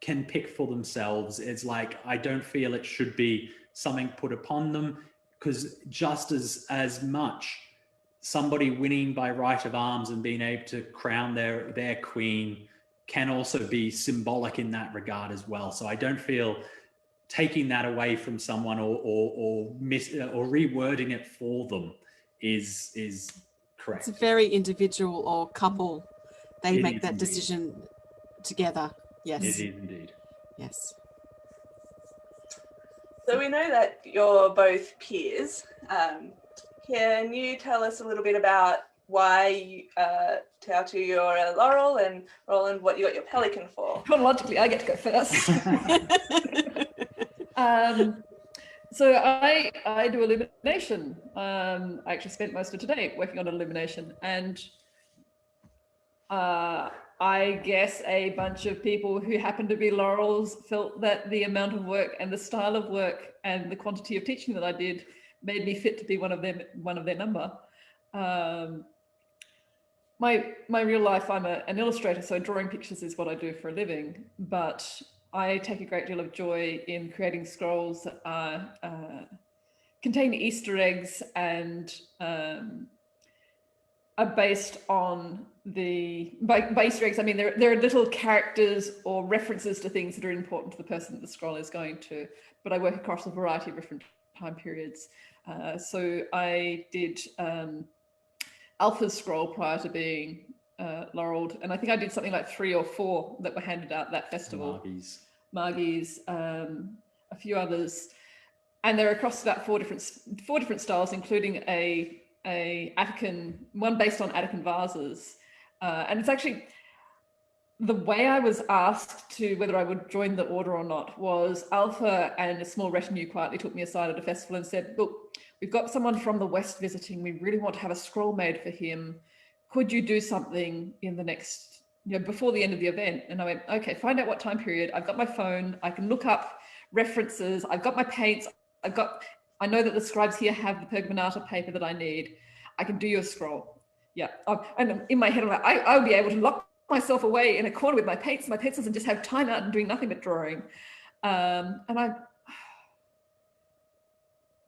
can pick for themselves. It's like, I don't feel it should be something put upon them, because just as much somebody winning by right of arms and being able to crown their queen can also be symbolic in that regard as well. So I don't feel taking that away from someone or rewording it for them is correct. It's very individual or couple. They make that indeed. decision together. Yes. It is indeed. Yes. So we know that you're both peers. Can you tell us a little bit about why Tailtiu you're a laurel, and Rowland, what you got your pelican for? Chronologically, I get to go first. So I do illumination. I actually spent most of today working on illumination, and I guess a bunch of people who happen to be laurels felt that the amount of work and the style of work and the quantity of teaching that I did made me fit to be one of their number. My real life, I'm an illustrator, so drawing pictures is what I do for a living, but I take a great deal of joy in creating scrolls that contain Easter eggs and are based on by Easter eggs, I mean, there are little characters or references to things that are important to the person that the scroll is going to, but I work across a variety of different time periods. So I did Alpha's scroll prior to being laureled, and I think I did something like 3 or 4 that were handed out at that festival. Margie's, a few others, and they're across about four different styles, including a Attican one based on Attican vases, and it's actually the way I was asked to whether I would join the order or not was Alpha and a small retinue quietly took me aside at a festival and said, "Look, we've got someone from the West visiting. We really want to have a scroll made for him. Could you do something in the next, before the end of the event?" And I went, "Okay, find out what time period. I've got my phone. I can look up references. I've got my paints. I know that the scribes here have the pergaminata paper that I need. I can do your scroll." Yeah. And in my head, I'm like, I'll be able to lock myself away in a corner with my pencils and just have time out and doing nothing but drawing. And I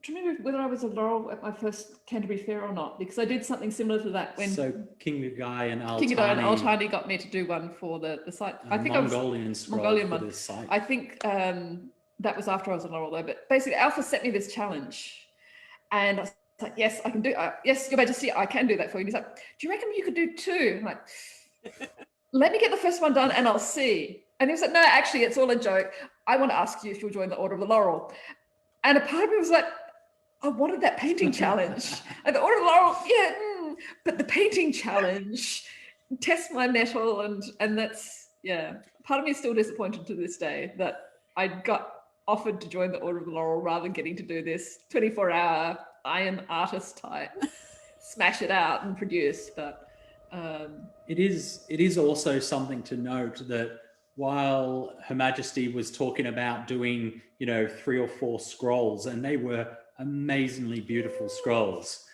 remember whether I was a laurel at my first Canterbury Fair or not, because I did something similar to that when Kingagai and Altani got me to do one for the site. I think Mongolian scroll for this site. I think that was after I was a laurel though, but basically Alpha set me this challenge, and I was like, "Yes, I can do. Yes, Your Majesty, I can do that for you." And he's like, "Do you reckon you could do 2?" I'm like, "Let me get the first one done, and I'll see." And he was like, "No, actually, it's all a joke. I want to ask you if you'll join the Order of the Laurel." And a part of me was like, I wanted that painting challenge. And the Order of the Laurel, yeah, but the painting challenge, test my mettle, and that's, yeah. Part of me is still disappointed to this day that I got offered to join the Order of the Laurel rather than getting to do this 24-hour iron artist type, smash it out and produce. But it is also something to note that while Her Majesty was talking about doing 3 or 4 scrolls, and they were amazingly beautiful scrolls,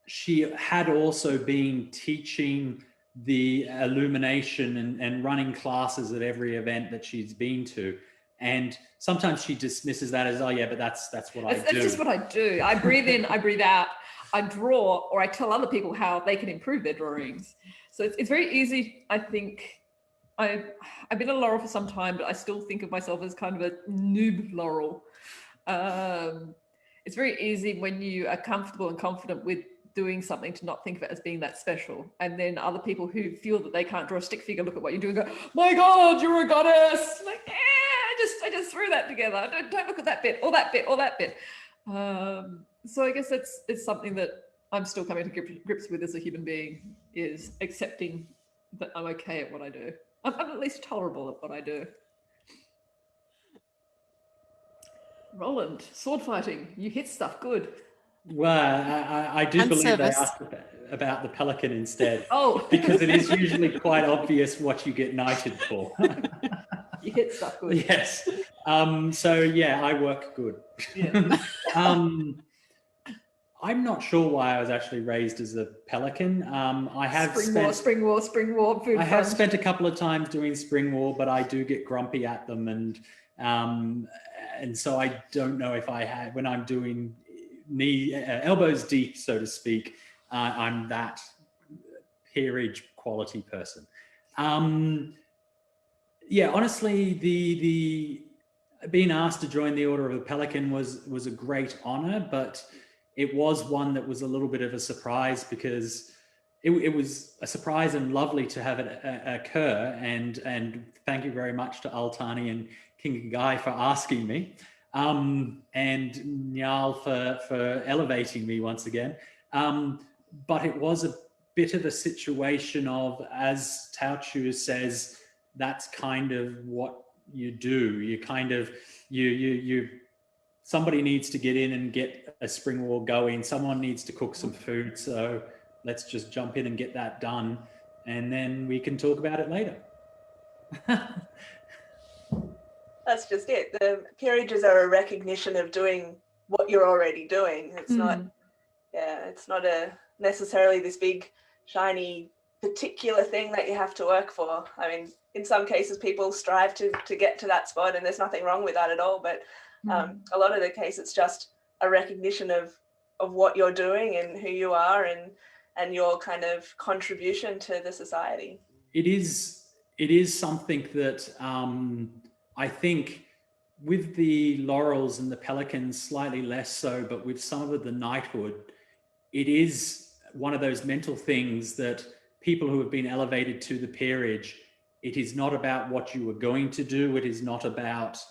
she had also been teaching the illumination and running classes at every event that she's been to. And sometimes she dismisses that as, "Oh yeah, but that's what I do." That's just what I do. I breathe in, I breathe out, I draw, or I tell other people how they can improve their drawings. So it's very easy, I think. I've been a laurel for some time, but I still think of myself as kind of a noob laurel. It's very easy when you are comfortable and confident with doing something to not think of it as being that special. And then other people who feel that they can't draw a stick figure look at what you do and go, "My God, you're a goddess!" I'm like, I just threw that together. Don't look at that bit, or that bit, or that bit. So I guess it's something that I'm still coming to grips with as a human being, is accepting that I'm okay at what I do. I'm at least tolerable at what I do. Rowland, sword fighting, you hit stuff good. Well, I do believe service. they asked about the pelican instead. Oh. Because it is usually quite obvious what you get knighted for. You hit stuff good. Yes. So yeah, I work good. Yeah. I'm not sure why I was actually raised as a pelican. I have Spring War. Food I have fund. spent a couple of times doing Spring War, but I do get grumpy at them, and so I don't know if I had, when I'm doing elbows deep, so to speak, I'm that peerage quality person. Yeah, honestly, the being asked to join the Order of the Pelican was a great honor, but it was one that was a little bit of a surprise, because it was a surprise and lovely to have it occur. And thank you very much to Altani and King Guy for asking me, and Nyal for elevating me once again. But it was bit of a situation of, as Tailtiu says, that's kind of what you do. You kind of, somebody needs to get in and get a spring wall going. Someone needs to cook some food. So let's just jump in and get that done. And then we can talk about it later. That's just it. The peerages are a recognition of doing what you're already doing. It's not, it's not necessarily this big, shiny, particular thing that you have to work for. I mean, in some cases, people strive to get to that spot, and there's nothing wrong with that at all. But a lot of the case, it's just a recognition of what you're doing and who you are, and your kind of contribution to the society. It is something that I think with the laurels and the pelicans slightly less so, but with some of the knighthood, it is one of those mental things that people who have been elevated to the peerage, it is not about what you are going to do. It is not about,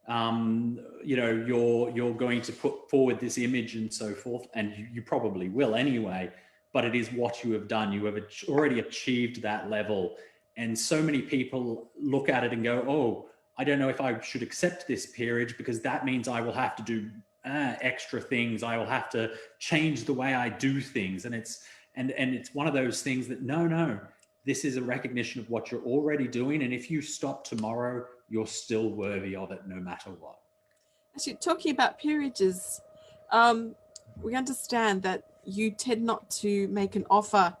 you're going to put forward this image and so forth, and you probably will anyway, but it is what you have done. You have already achieved that level. And so many people look at it and go, oh, I don't know if I should accept this peerage because that means I will have to do extra things. I will have to change the way I do things. And it's one of those things that, no, this is a recognition of what you're already doing. And if you stop tomorrow, you're still worthy of it no matter what. Actually, talking about peerages, we understand that you tend not to make an offer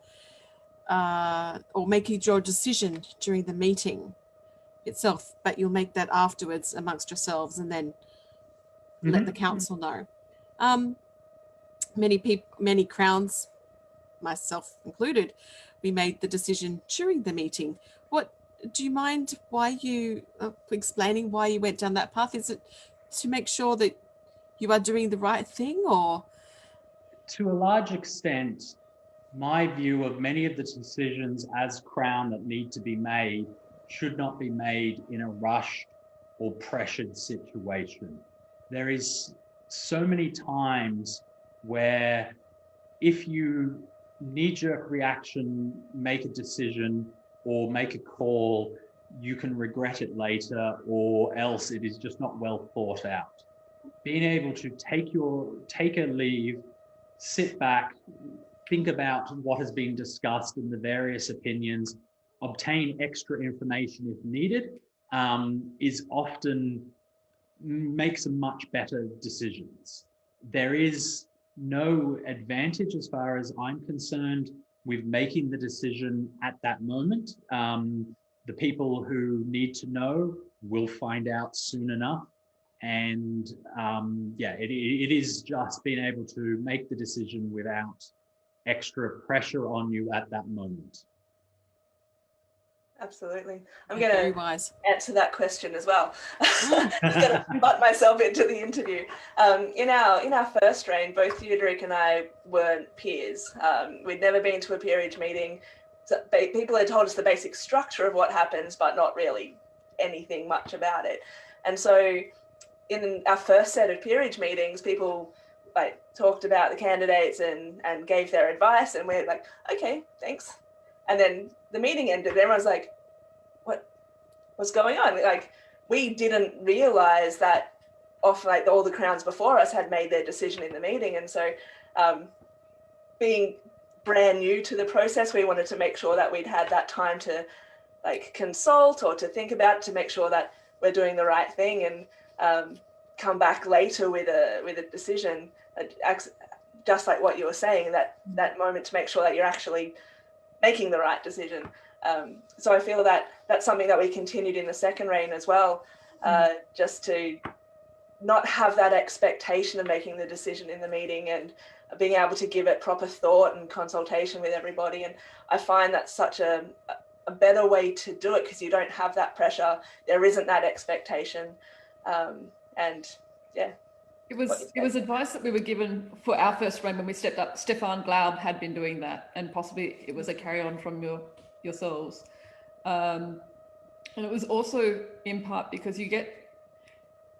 or make your decision during the meeting itself, but you'll make that afterwards amongst yourselves and then let the council know. Many crowns, myself included, we made the decision during the meeting. Do you mind explaining why you went down that path? Is it to make sure that you are doing the right thing, or? To a large extent, my view of many of the decisions as Crown that need to be made should not be made in a rushed or pressured situation. There is so many times where if you knee-jerk reaction, make a decision or make a call, you can regret it later, or else it is just not well thought out. Being able to take a leave, sit back, think about what has been discussed and the various opinions, obtain extra information if needed, is often makes a much better decisions. There is no advantage as far as I'm concerned with making the decision at that moment. The people who need to know will find out soon enough. And it is just being able to make the decision without extra pressure on you at that moment. Absolutely. I'm going to answer that question as well. Mm. Just going to butt myself into the interview. In our first reign, both Theodoric and I weren't peers. We'd never been to a peerage meeting. So people had told us the basic structure of what happens, but not really anything much about it. And so in our first set of peerage meetings, people talked about the candidates and gave their advice, and we're like, okay, thanks. And then the meeting ended. Everyone's like, what's going on? Like, we didn't realize that all the crowns before us had made their decision in the meeting. And so being brand new to the process, we wanted to make sure that we'd had that time to consult or to think about, to make sure that we're doing the right thing, and come back later with a decision, just like what you were saying, that moment to make sure that you're actually making the right decision. So I feel that that's something that we continued in the second reign as well, just to not have that expectation of making the decision in the meeting and being able to give it proper thought and consultation with everybody. And I find that's such a better way to do it, because you don't have that pressure. There isn't that expectation. And yeah. It was advice that we were given for our first reign when we stepped up. Stefan Glaub had been doing that, and possibly it was a carry on from yourselves. And it was also in part because you get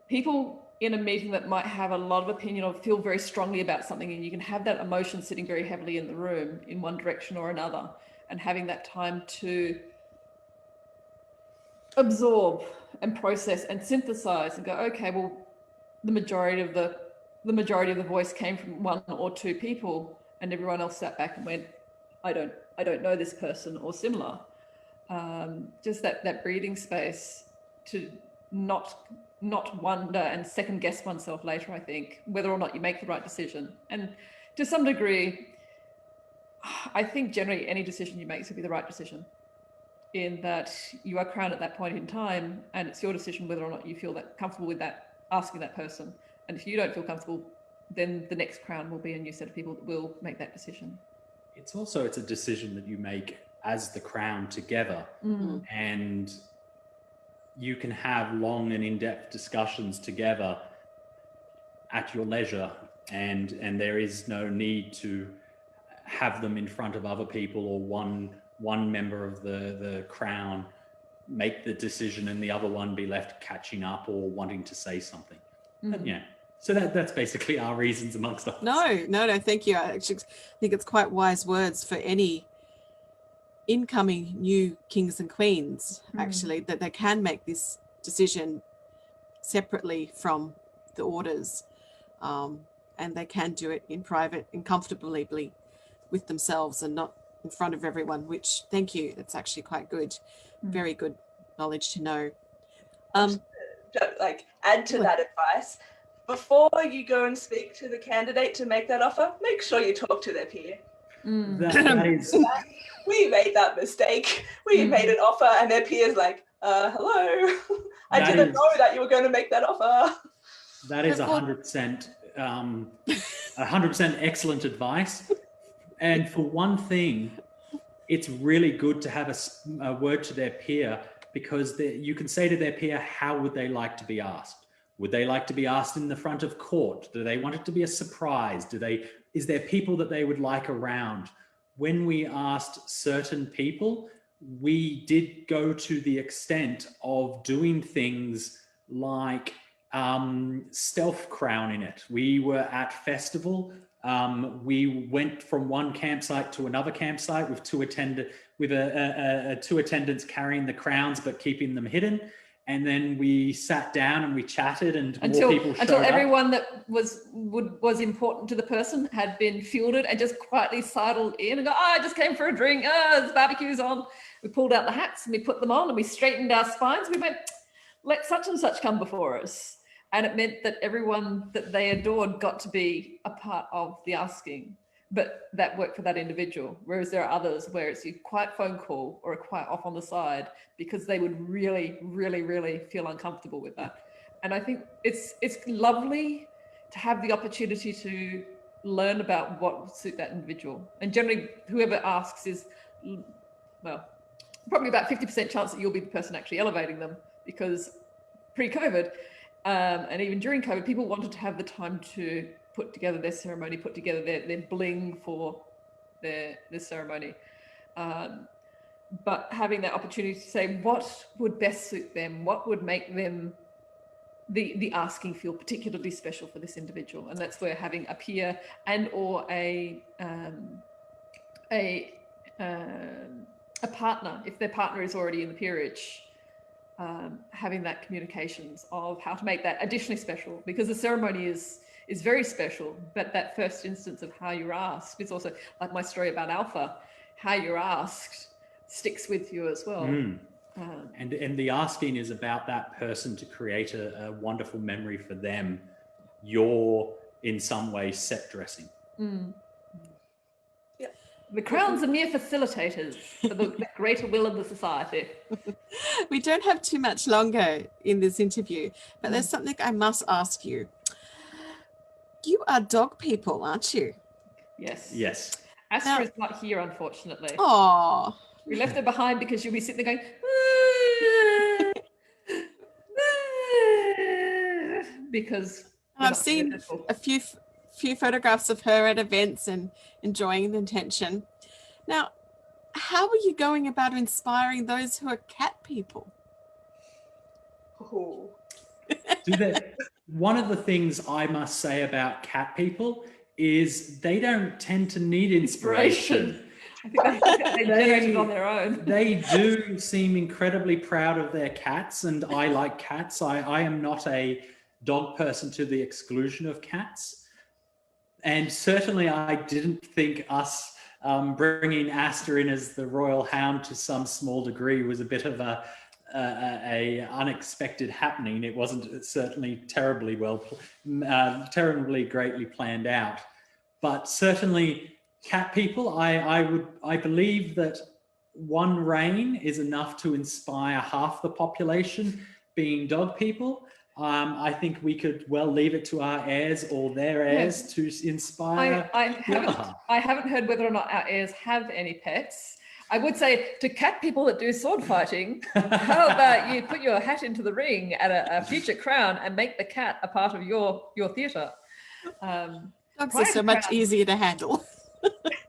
people in a meeting that might have a lot of opinion or feel very strongly about something, and you can have that emotion sitting very heavily in the room in one direction or another, and having that time to absorb and process and synthesize and go, okay, well, the majority of the voice came from one or two people, and everyone else sat back and went, I don't know this person, or similar. Just that breathing space to not wonder and second guess oneself later, I think, whether or not you make the right decision. And to some degree, I think generally any decision you make should be the right decision, in that you are crowned at that point in time, and it's your decision whether or not you feel that comfortable with that, asking that person. And if you don't feel comfortable, then the next crown will be a new set of people that will make that decision. It's a decision that you make as the crown together, and you can have long and in-depth discussions together at your leisure, and there is no need to have them in front of other people, or one member of the crown make the decision and the other one be left catching up or wanting to say something. Yeah. So that's basically our reasons amongst others. No, thank you. I actually think it's quite wise words for any incoming new kings and queens, actually, that they can make this decision separately from the orders, and they can do it in private and comfortably with themselves and not in front of everyone, which, thank you, that's actually quite good. Very good knowledge to know. Like, add to that advice, before you go and speak to the candidate to make that offer, make sure you talk to their peer. That is... We made that mistake. We made an offer and their peer's like, hello, I didn't know that you were going to make that offer. That is 100%, 100% excellent advice. And for one thing, it's really good to have a word to their peer, because you can say to their peer, how would they like to be asked? Would they like to be asked in the front of court? Do they want it to be a surprise? Is there people that they would like around? When we asked certain people, we did go to the extent of doing things like stealth crowning it. We were at festival. We went from one campsite to another campsite with two attendants carrying the crowns but keeping them hidden. And then we sat down and we chatted, and more people showed until everyone up. that was important to the person had been fielded and just quietly sidled in and go, I just came for a drink. There's barbecues on. We pulled out the hats and we put them on and we straightened our spines. We went, let such and such come before us. And it meant that everyone that they adored got to be a part of the asking. But that worked for that individual. Whereas there are others where it's a quiet phone call or a quiet off on the side, because they would really, really, really feel uncomfortable with that. And I think it's lovely to have the opportunity to learn about what would suit that individual. And generally, whoever asks is, well, probably about 50% chance that you'll be the person actually elevating them, because pre-COVID, and even during COVID, people wanted to have the time to put together their ceremony, put together their bling for their ceremony. But having that opportunity to say what would best suit them, what would make them, the asking feel particularly special for this individual. And that's where having a peer and or a partner, if their partner is already in the peerage, having that communications of how to make that additionally special, because the ceremony is very special, but that first instance of how you're asked, it's also like my story about Alpha, how you're asked sticks with you as well. And the asking is about that person to create a wonderful memory for them. You're in some way set dressing. Yeah. The crowns are mere facilitators for the greater will of the society. We don't have too much longer in this interview, but there's something I must ask you. You are dog people, aren't you? Yes. Astra is not here, unfortunately. Oh. We left her behind because she'll be sitting there going, because I've seen a few photographs of her at events and enjoying the attention. Now, how are you going about inspiring those who are cat people? Oh. One of the things I must say about cat people is they don't tend to need inspiration. I think they generate it on their own. They do seem incredibly proud of their cats, and I like cats. I am not a dog person to the exclusion of cats. And certainly I didn't think us bringing Asta in as the royal hound to some small degree was a bit of a unexpected happening. It wasn't certainly terribly terribly greatly planned out, but certainly cat people, I believe that one reign is enough to inspire half the population being dog people. I think we could well leave it to our heirs or their heirs to inspire. I haven't heard whether or not our heirs have any pets. I would say to cat people that do sword fighting, how about you put your hat into the ring at a future crown and make the cat a part of your theatre? Dogs are so much easier to handle.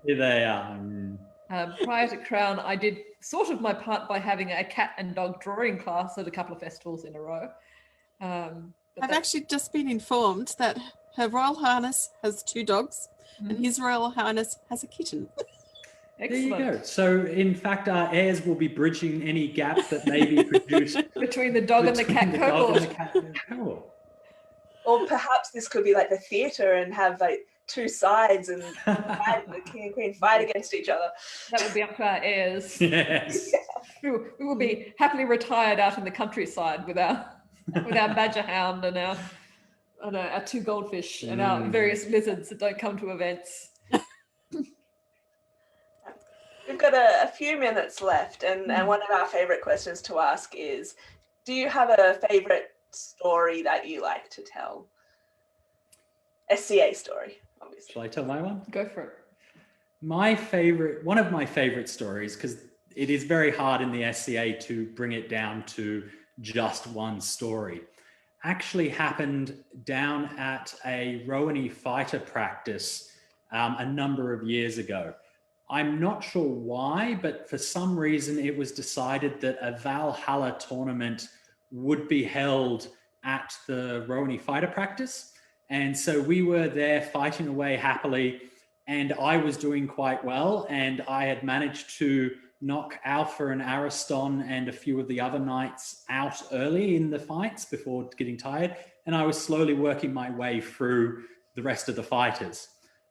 Here they are. Prior to Crown, I did sort of my part by having a cat and dog drawing class at a couple of festivals in a row. I've actually just been informed that Her Royal Highness has 2 dogs and His Royal Highness has a kitten. Excellent. There you go. So, in fact, our heirs will be bridging any gap that may be produced between the dog and the cat cohort. Or perhaps this could be like the theatre and have like 2 sides and the king and queen fight against each other. That would be up to our heirs. Yes. We will be happily retired out in the countryside with our badger hound and our 2 goldfish and our various lizards that don't come to events. We've got a few minutes left, and one of our favourite questions to ask is, do you have a favourite story that you like to tell? SCA story, obviously. Shall I tell my one? Go for it. One of my favorite stories, because it is very hard in the SCA to bring it down to just one story, actually happened down at a Rowland fighter practice a number of years ago. I'm not sure why, but for some reason it was decided that a Valhalla tournament would be held at the Rowland fighter practice. And so we were there fighting away happily, and I was doing quite well, and I had managed to knock Alpha and Ariston and a few of the other knights out early in the fights before getting tired, and I was slowly working my way through the rest of the fighters.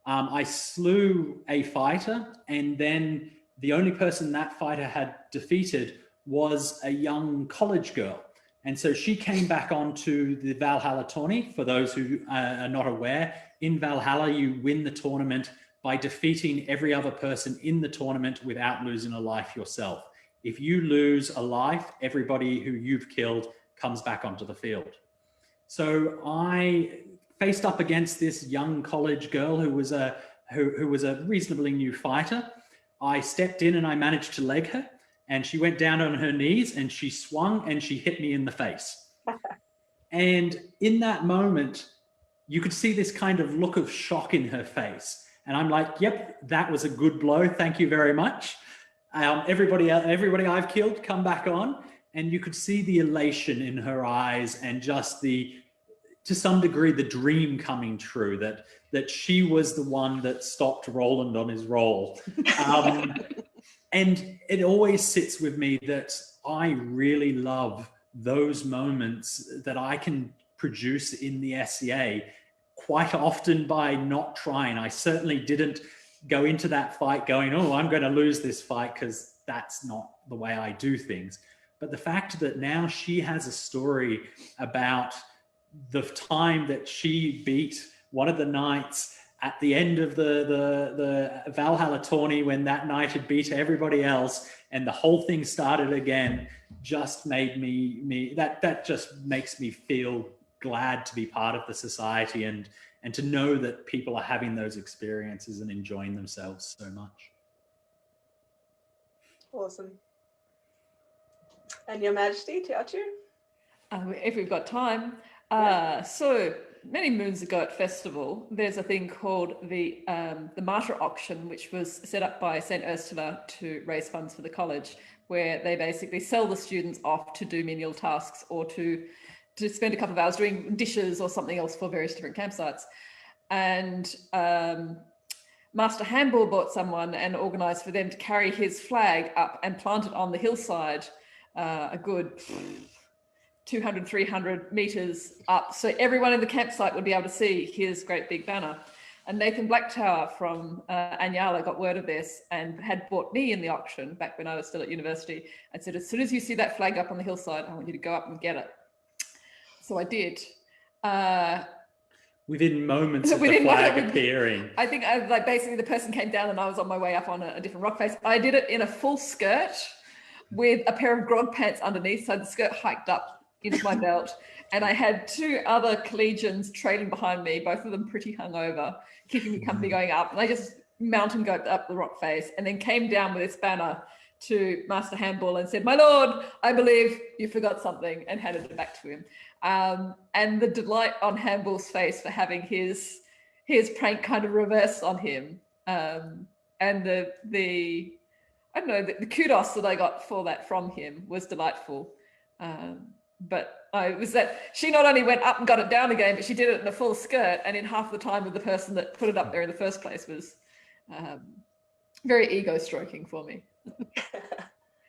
I slew a fighter, and then the only person that fighter had defeated was a young college girl. And so she came back onto the Valhalla tourney. For those who are not aware, in Valhalla, you win the tournament by defeating every other person in the tournament without losing a life yourself. If you lose a life, everybody who you've killed comes back onto the field. So I faced up against this young college girl who was a reasonably new fighter. I stepped in and I managed to leg her, and she went down on her knees and she swung and she hit me in the face. And in that moment, you could see this kind of look of shock in her face. And I'm like, yep, that was a good blow. Thank you very much. Everybody I've killed, come back on. And you could see the elation in her eyes and just to some degree, the dream coming true that she was the one that stopped Rowland on his roll. And it always sits with me that I really love those moments that I can produce in the SCA quite often by not trying. I certainly didn't go into that fight going, oh, I'm going to lose this fight, because that's not the way I do things. But the fact that now she has a story about the time that she beat one of the knights at the end of the Valhalla tourney, when that knight had beat everybody else and the whole thing started again, just made that just makes me feel glad to be part of the society and to know that people are having those experiences and enjoying themselves so much. Awesome. And Your Majesty, Tailtiu? If we've got time. So many moons ago at festival, there's a thing called the Martyr Auction, which was set up by St. Ursula to raise funds for the college, where they basically sell the students off to do menial tasks or to to spend a couple of hours doing dishes or something else for various different campsites. And Master Handball bought someone and organised for them to carry his flag up and plant it on the hillside, a good 200, 300 metres up. So everyone in the campsite would be able to see his great big banner. And Nathan Blacktower from Anyala got word of this and had bought me in the auction back when I was still at university and said, as soon as you see that flag up on the hillside, I want you to go up and get it. So I did. Within moments of the flag appearing. I think basically the person came down and I was on my way up on a different rock face. I did it in a full skirt with a pair of grog pants underneath. So the skirt hiked up into my belt. And I had two other collegians trailing behind me, both of them pretty hungover, keeping me company going up. And I just mountain goated up the rock face and then came down with this banner to Master Handball and said, "My lord, I believe you forgot something," and handed it back to him. And the delight on Handball's face for having his prank kind of reversed on him, and the I don't know, the kudos that I got for that from him was delightful. But it was that she not only went up and got it down again, but she did it in a full skirt and in half the time of the person that put it up there in the first place. Was very ego stroking for me.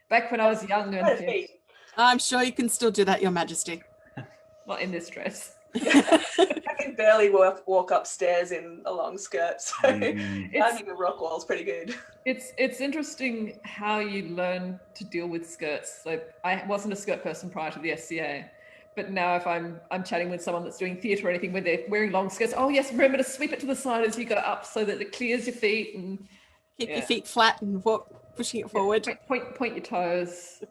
Back when I was young and fit. I'm sure you can still do that, Your Majesty. Not in this dress. I can barely walk upstairs in a long skirt, so climbing the rock wall's pretty good. It's interesting how you learn to deal with skirts. Like, I wasn't a skirt person prior to the SCA, but now if I'm chatting with someone that's doing theatre or anything where they're wearing long skirts, oh yes, remember to sweep it to the side as you go up so that it clears your feet and keep your feet flat and pushing it forward. Point your toes.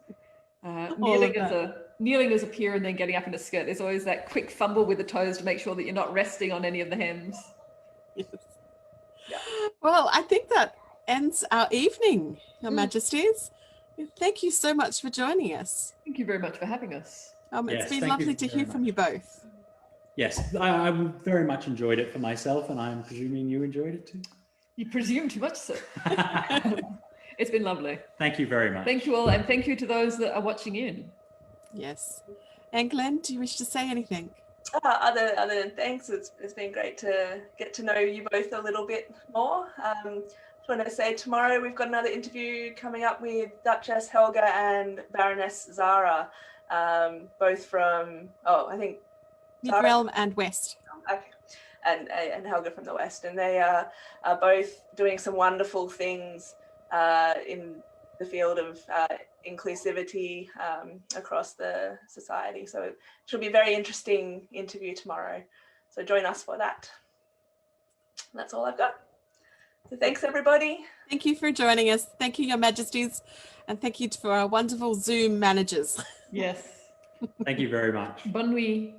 Kneeling as a pier and then getting up in a skirt. There's always that quick fumble with the toes to make sure that you're not resting on any of the hems. Yes. Yeah. Well, I think that ends our evening, Your Majesties. Thank you so much for joining us. Thank you very much for having us. It's been lovely to hear from you both. Yes, I very much enjoyed it for myself, and I'm presuming you enjoyed it too. You presume too much, sir. It's been lovely. Thank you very much. Thank you all, and thank you to those that are watching in. Yes. And Glenn, do you wish to say anything? Other than thanks, it's been great to get to know you both a little bit more. Just want to say tomorrow we've got another interview coming up with Duchess Helga and Baroness Zara, both from, I think... Mid-Realm and West. Okay. And Helga from the West. And they are both doing some wonderful things in the field of inclusivity across the society. So it should be a very interesting interview tomorrow. So join us for that. And that's all I've got. So thanks, everybody. Thank you for joining us. Thank you, Your Majesties. And thank you for our wonderful Zoom managers. Yes. Thank you very much. Bonne nuit.